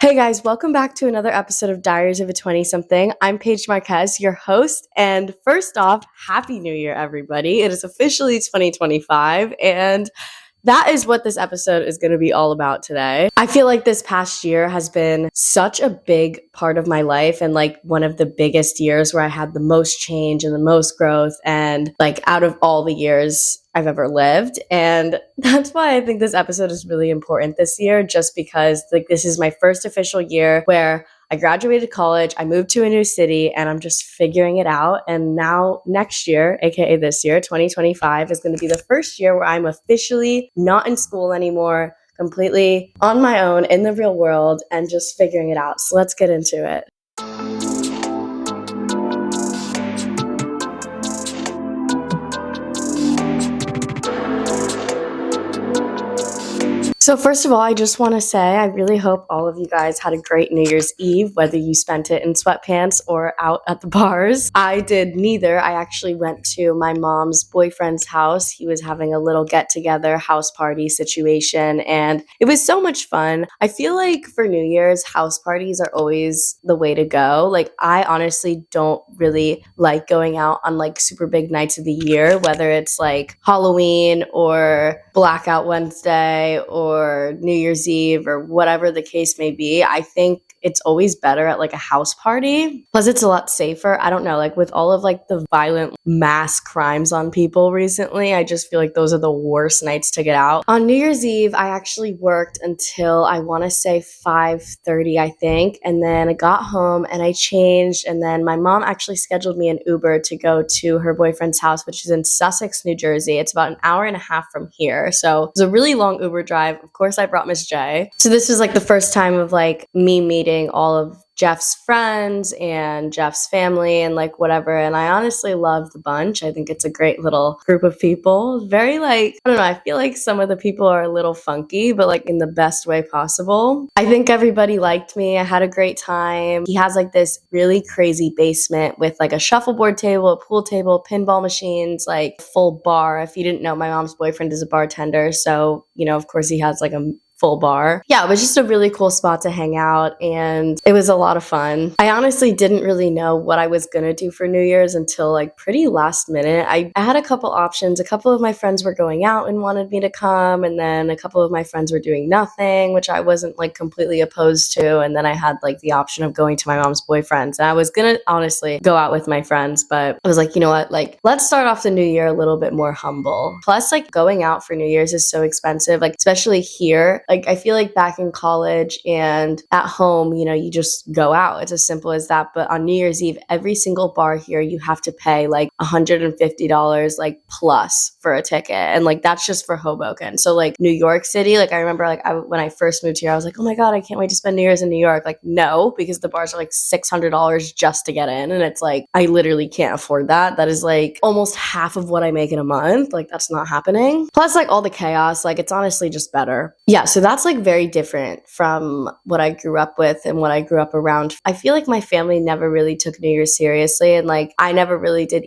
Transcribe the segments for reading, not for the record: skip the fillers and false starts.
Hey guys, welcome back to another episode of Diaries of a 20-something. I'm Paige Marquez, your host, and first off, Happy New Year, everybody. It is officially 2025, and that is what this episode is going to be all about today. I feel like this past year has been such a big part of my life and like one of the biggest years where I had the most change and the most growth and like out of all the years I've ever lived. And that's why I think this episode is really important this year, just because like this is my first official year where I graduated college, I moved to a new city, and I'm just figuring it out. And now next year, aka this year, 2025, is going to be the first year where I'm officially not in school anymore, completely on my own in the real world and just figuring it out. So let's get into it. So first of all, I just want to say I really hope all of you guys had a great New Year's Eve, whether you spent it in sweatpants or out at the bars. I did neither. I actually went to my mom's boyfriend's house. He was having a little get-together house party situation, and it was so much fun. I feel like for New Year's, house parties are always the way to go. Like, I honestly don't really like going out on like super big nights of the year, whether it's like Halloween or Blackout Wednesday or New Year's Eve or whatever the case may be. I think it's always better at like a house party. Plus it's a lot safer. I don't know, like with all of like the violent mass crimes on people recently, I just feel like those are the worst nights to get out. On New Year's Eve, I actually worked until I want to say 5:30, I think. And then I got home and I changed. And then my mom actually scheduled me an Uber to go to her boyfriend's house, which is in Sussex, New Jersey. It's about an hour and a half from here. So it was a really long Uber drive. Of course, I brought Miss J. So this was like the first time of like me meeting all of Jeff's friends and Jeff's family and like whatever. And I honestly love the bunch. I think it's a great little group of people. Very like, I don't know, I feel like some of the people are a little funky, but like in the best way possible. I think everybody liked me. I had a great time. He has like this really crazy basement with like a shuffleboard table, a pool table, pinball machines, like full bar. If you didn't know, my mom's boyfriend is a bartender. So, of course he has like a full bar. Yeah, it was just a really cool spot to hang out and it was a lot of fun. I honestly didn't really know what I was gonna do for New Year's until like pretty last minute. I had a couple options. A couple of my friends were going out and wanted me to come, and then a couple of my friends were doing nothing, which I wasn't like completely opposed to. And then I had like the option of going to my mom's boyfriend's. And I was gonna honestly go out with my friends, but I was like, you know what, like let's start off the new year a little bit more humble. Plus, like going out for New Year's is so expensive, like especially here. Like I feel like back in college and at home, you just go out. It's as simple as that. But on New Year's Eve, every single bar here, you have to pay like $150 like plus for a ticket. And like that's just for Hoboken. So like New York City, like I remember like when I first moved here, I was like, oh my God, I can't wait to spend New Year's in New York. Like no, because the bars are like $600 just to get in. And it's like, I literally can't afford that. That is like almost half of what I make in a month. Like that's not happening. Plus like all the chaos, like it's honestly just better. Yeah, so that's like very different from what I grew up with and what I grew up around. I feel like my family never really took New Year's seriously, and like I never really did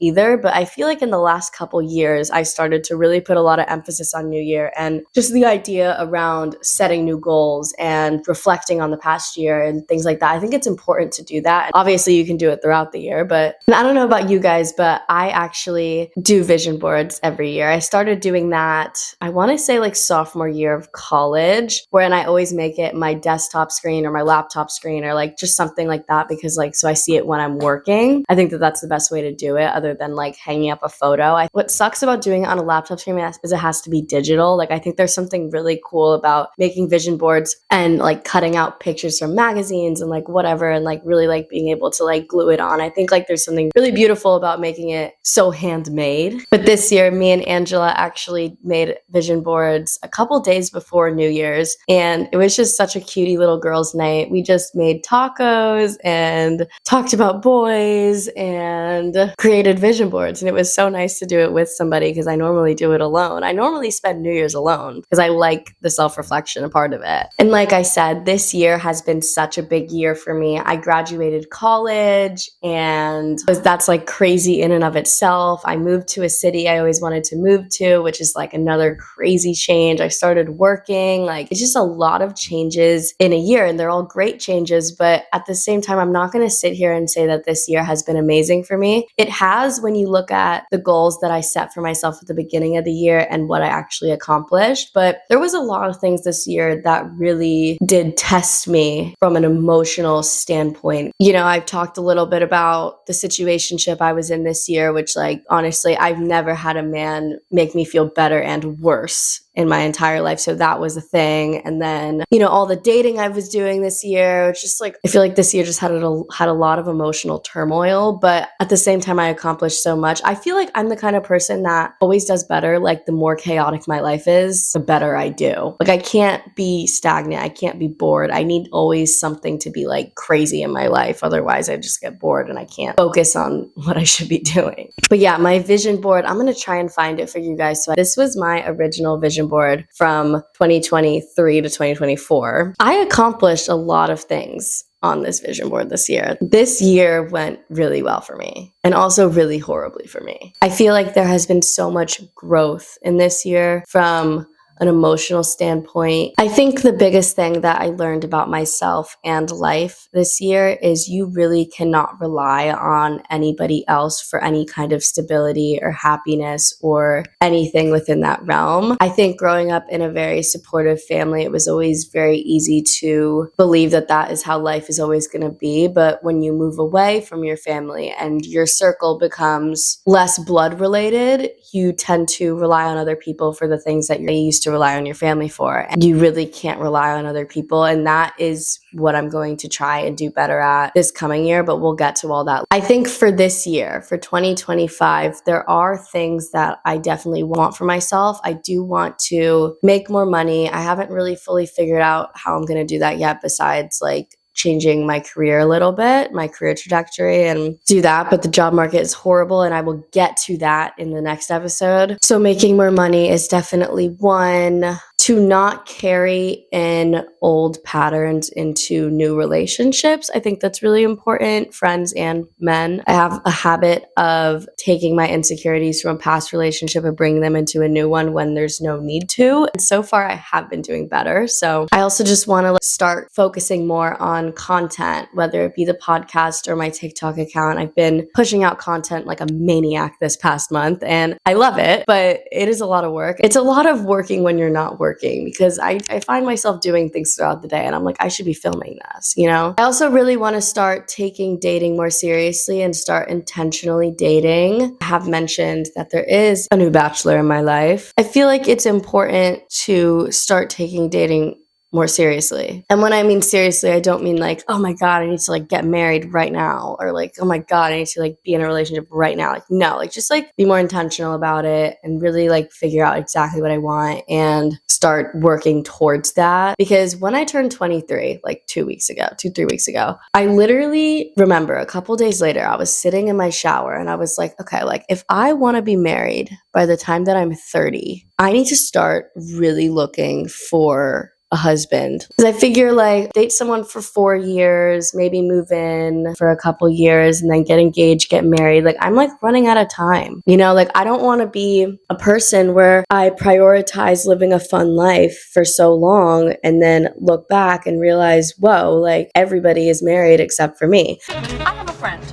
either, but I feel like in the last couple years, I started to really put a lot of emphasis on New Year and just the idea around setting new goals and reflecting on the past year and things like that. I think it's important to do that. Obviously, you can do it throughout the year, but I don't know about you guys, but I actually do vision boards every year. I started doing that, I want to say like sophomore year of college, wherein I always make it my desktop screen or my laptop screen or like just something like that because like, so I see it when I'm working. I think that that's the best way to do it other than like hanging up a photo. What sucks about doing it on a laptop screen is it has to be digital. Like I think there's something really cool about making vision boards and like cutting out pictures from magazines and like whatever and like really like being able to like glue it on. I think like there's something really beautiful about making it so handmade. But this year, me and Angela actually made vision boards a couple days before New Year's, and it was just such a cutie little girls' night. We just made tacos and talked about boys and created did vision boards, and it was so nice to do it with somebody because I normally do it alone. I normally spend New Year's alone because I like the self-reflection a part of it. And like I said, this year has been such a big year for me. I graduated college, and that's like crazy in and of itself. I moved to a city I always wanted to move to, which is like another crazy change. I started working. Like, it's just a lot of changes in a year, and they're all great changes. But at the same time, I'm not going to sit here and say that this year has been amazing for me. It has, when you look at the goals that I set for myself at the beginning of the year and what I actually accomplished. But there was a lot of things this year that really did test me from an emotional standpoint. You know, I've talked a little bit about the situationship I was in this year, which, like, honestly, I've never had a man make me feel better and worse in my entire life. So that was a thing. And then, you know, all the dating I was doing this year, it's just like, I feel like this year just had a lot of emotional turmoil, but at the same time, I accomplished so much. I feel like I'm the kind of person that always does better. Like, the more chaotic my life is, the better I do. Like, I can't be stagnant. I can't be bored. I need always something to be like crazy in my life. Otherwise, I just get bored and I can't focus on what I should be doing. But yeah, my vision board, I'm going to try and find it for you guys. So this was my original vision board from 2023 to 2024. I accomplished a lot of things on this vision board this year. This year went really well for me, and also really horribly for me. I feel like there has been so much growth in this year from an emotional standpoint. I think the biggest thing that I learned about myself and life this year is you really cannot rely on anybody else for any kind of stability or happiness or anything within that realm. I think growing up in a very supportive family, it was always very easy to believe that that is how life is always going to be. But when you move away from your family and your circle becomes less blood related, you tend to rely on other people for the things that you used to rely on your family for. And you really can't rely on other people. And that is what I'm going to try and do better at this coming year, but we'll get to all that. I think for this year, for 2025, there are things that I definitely want for myself. I do want to make more money. I haven't really fully figured out how I'm going to do that yet, besides like changing my career a little bit, my career trajectory, and do that. But the job market is horrible, and I will get to that in the next episode. So making more money is definitely one. To not carry in old patterns into new relationships. I think that's really important, friends and men. I have a habit of taking my insecurities from a past relationship and bringing them into a new one when there's no need to. And so far, I have been doing better. So I also just want to start focusing more on content, whether it be the podcast or my TikTok account. I've been pushing out content like a maniac this past month, and I love it, but it is a lot of work. It's a lot of working when you're not working, because I find myself doing things throughout the day and I'm like, I should be filming this, you know? I also really want to start taking dating more seriously and start intentionally dating. I have mentioned that there is a new bachelor in my life. I feel like it's important to start taking dating more seriously. And when I mean seriously, I don't mean like, oh my God, I need to like get married right now, or like, oh my God, I need to like be in a relationship right now. Like, no, like just like be more intentional about it and really like figure out exactly what I want and start working towards that. Because when I turned 23, like 3 weeks ago, I literally remember a couple days later, I was sitting in my shower and I was like, okay, like if I want to be married by the time that I'm 30, I need to start really looking for a husband. Because I figure like date someone for 4 years, maybe move in for a couple years and then get engaged, get married. Like I'm like running out of time, you know, like I don't want to be a person where I prioritize living a fun life for so long and then look back and realize, whoa, like everybody is married except for me. I have a friend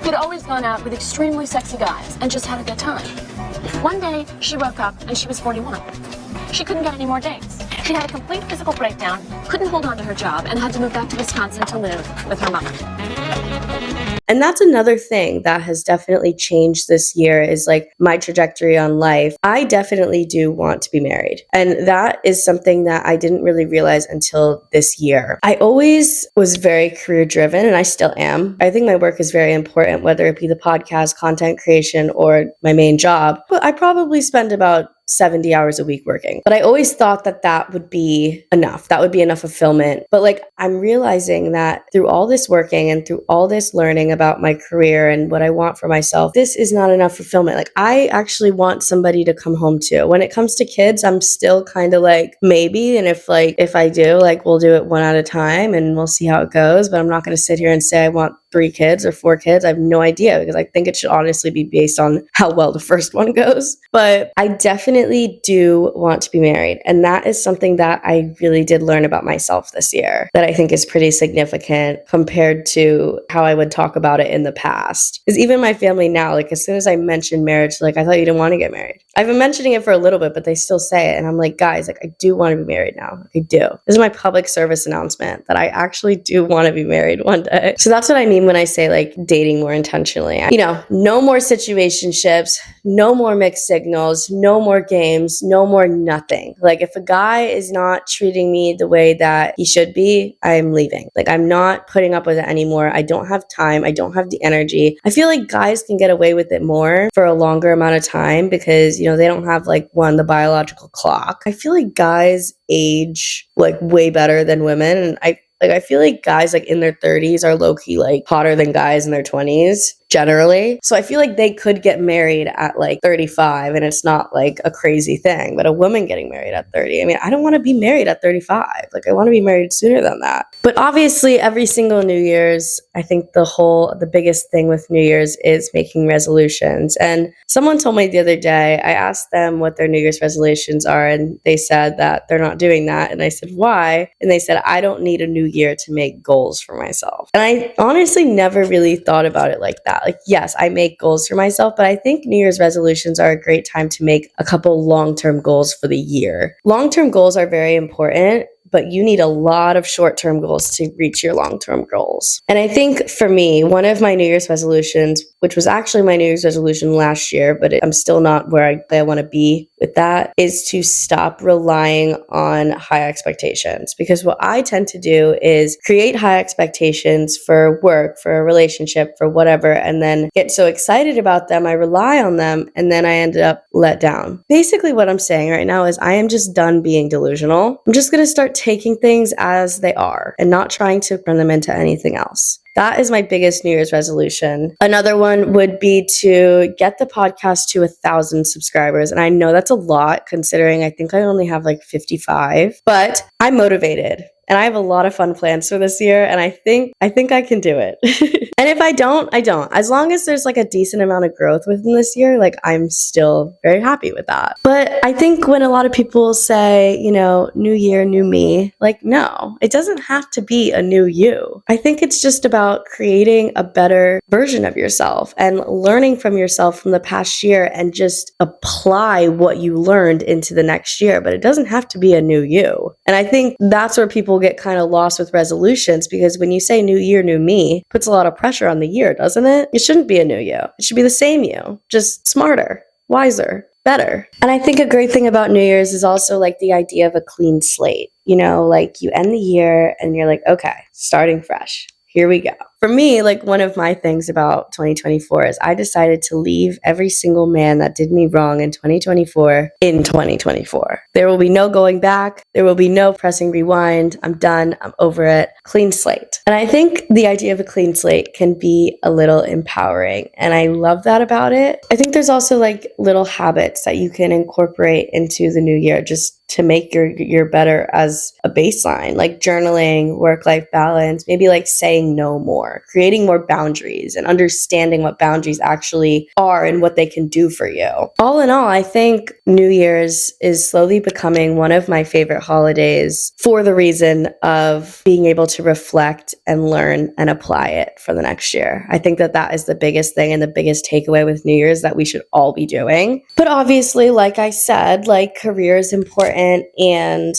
who'd always gone out with extremely sexy guys and just had a good time. One day she woke up and she was 41. She couldn't get any more dates. She had a complete physical breakdown, couldn't hold on to her job, and had to move back to Wisconsin to live with her mother. And that's another thing that has definitely changed this year is like my trajectory on life. I definitely do want to be married. And that is something that I didn't really realize until this year. I always was very career driven, and I still am. I think my work is very important, whether it be the podcast, content creation, or my main job. But I probably spend about 70 hours a week working. But I always thought that that would be enough. That would be enough fulfillment. But like I'm realizing that through all this working and through all this learning about my career and what I want for myself, this is not enough fulfillment. Like, I actually want somebody to come home to. When it comes to kids, I'm still kind of like, maybe. And if I do, like, we'll do it one at a time and we'll see how it goes. But I'm not going to sit here and say I want 3 kids or 4 kids. I have no idea, because I think it should honestly be based on how well the first one goes. But I definitely do want to be married. And that is something that I really did learn about myself this year that I think is pretty significant compared to how I would talk about it in the past. Because even my family now, like, as soon as I mention marriage, like, I thought you didn't want to get married. I've been mentioning it for a little bit, but they still say it. And I'm like, guys, like, I do want to be married now. I do. This is my public service announcement that I actually do want to be married one day. So that's what I mean when I say, like, dating more intentionally. No more situationships, no more mixed signals, no more games, no more nothing. Like, if a guy is not treating me the way that he should be, I'm leaving. Like, I'm not putting up with it anymore. I don't have time. I don't have the energy. I feel like guys can get away with it more for a longer amount of time because, they don't have, like, the biological clock. I feel like guys age, like, way better than women. And I feel like guys, like, in their 30s are low-key, like, hotter than guys in their 20s. Generally. So I feel like they could get married at like 35 and it's not like a crazy thing, but a woman getting married at 30, I don't want to be married at 35. Like, I want to be married sooner than that. But obviously every single New Year's, I think the biggest thing with New Year's is making resolutions. And someone told me the other day, I asked them what their New Year's resolutions are, and they said that they're not doing that. And I said, why? And they said, I don't need a new year to make goals for myself. And I honestly never really thought about it like that. Like, yes, I make goals for myself, but I think New Year's resolutions are a great time to make a couple long-term goals for the year. Long-term goals are very important, but you need a lot of short-term goals to reach your long-term goals. And I think for me, one of my New Year's resolutions, which was actually my New Year's resolution last year, but I'm still not where I want to be with that, is to stop relying on high expectations. Because what I tend to do is create high expectations for work, for a relationship, for whatever, and then get so excited about them, I rely on them, and then I ended up let down. Basically what I'm saying right now is I am just done being delusional. I'm just going to start taking things as they are and not trying to turn them into anything else. That is my biggest New Year's resolution. Another one would be to get the podcast to 1,000 subscribers. And I know that's a lot considering I think I only have like 55, but I'm motivated. And I have a lot of fun plans for this year, and I think I can do it. And if I don't, I don't. As long as there's like a decent amount of growth within this year, like, I'm still very happy with that. But I think when a lot of people say, new year, new me, like, no, it doesn't have to be a new you. I think it's just about creating a better version of yourself and learning from yourself from the past year and just apply what you learned into the next year. But it doesn't have to be a new you. And I think that's where people get kind of lost with resolutions, because when you say new year, new me, it puts a lot of pressure on the year, doesn't it? It shouldn't be a new you. It should be the same you, just smarter, wiser, better. And I think a great thing about New Year's is also like the idea of a clean slate. Like, you end the year and you're like, okay, starting fresh. Here we go. For me, like, one of my things about 2024 is I decided to leave every single man that did me wrong in 2024 in 2024. There will be no going back. There will be no pressing rewind. I'm done. I'm over it. Clean slate. And I think the idea of a clean slate can be a little empowering. And I love that about it. I think there's also like little habits that you can incorporate into the new year just to make your year better as a baseline, like journaling, work-life balance, maybe like saying no more, creating more boundaries and understanding what boundaries actually are and what they can do for you. All in all, I think New Year's is slowly becoming one of my favorite holidays for the reason of being able to reflect and learn and apply it for the next year. I think that is the biggest thing and the biggest takeaway with New Year's that we should all be doing. But obviously, like I said, like, career is important,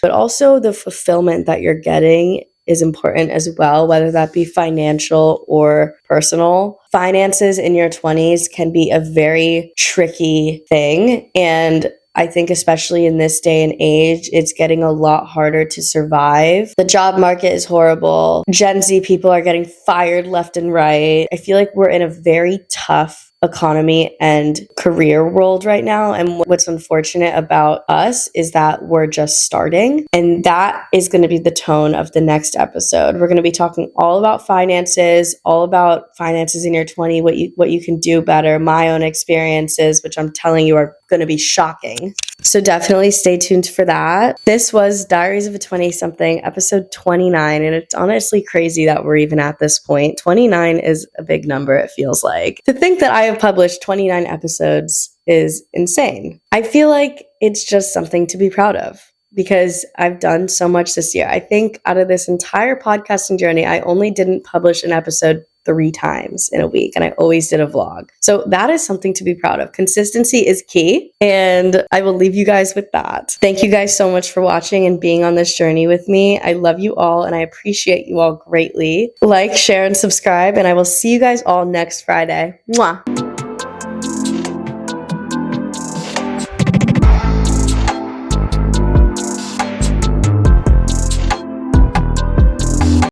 but also the fulfillment that you're getting is important as well, whether that be financial or personal. Finances in your 20s can be a very tricky thing. And I think especially in this day and age, it's getting a lot harder to survive. The job market is horrible. Gen Z people are getting fired left and right. I feel like we're in a very tough economy and career world right now. And what's unfortunate about us is that we're just starting. And that is going to be the tone of the next episode. We're going to be talking all about finances in your 20s, what you can do better, my own experiences, which I'm telling you are going to be shocking. So definitely stay tuned for that. This was Diaries of a 20-something, episode 29, and it's honestly crazy that we're even at this point. 29 is a big number, it feels like. To think that I have published 29 episodes is insane. I feel like it's just something to be proud of because I've done so much this year. I think out of this entire podcasting journey, I only didn't publish an episode 3 times in a week, and I always did a vlog. So that is something to be proud of. Consistency is key, and I will leave you guys with that. Thank you guys so much for watching and being on this journey with me. I love you all, and I appreciate you all greatly. Like, share, and subscribe, and I will see you guys all next Friday. Mwah!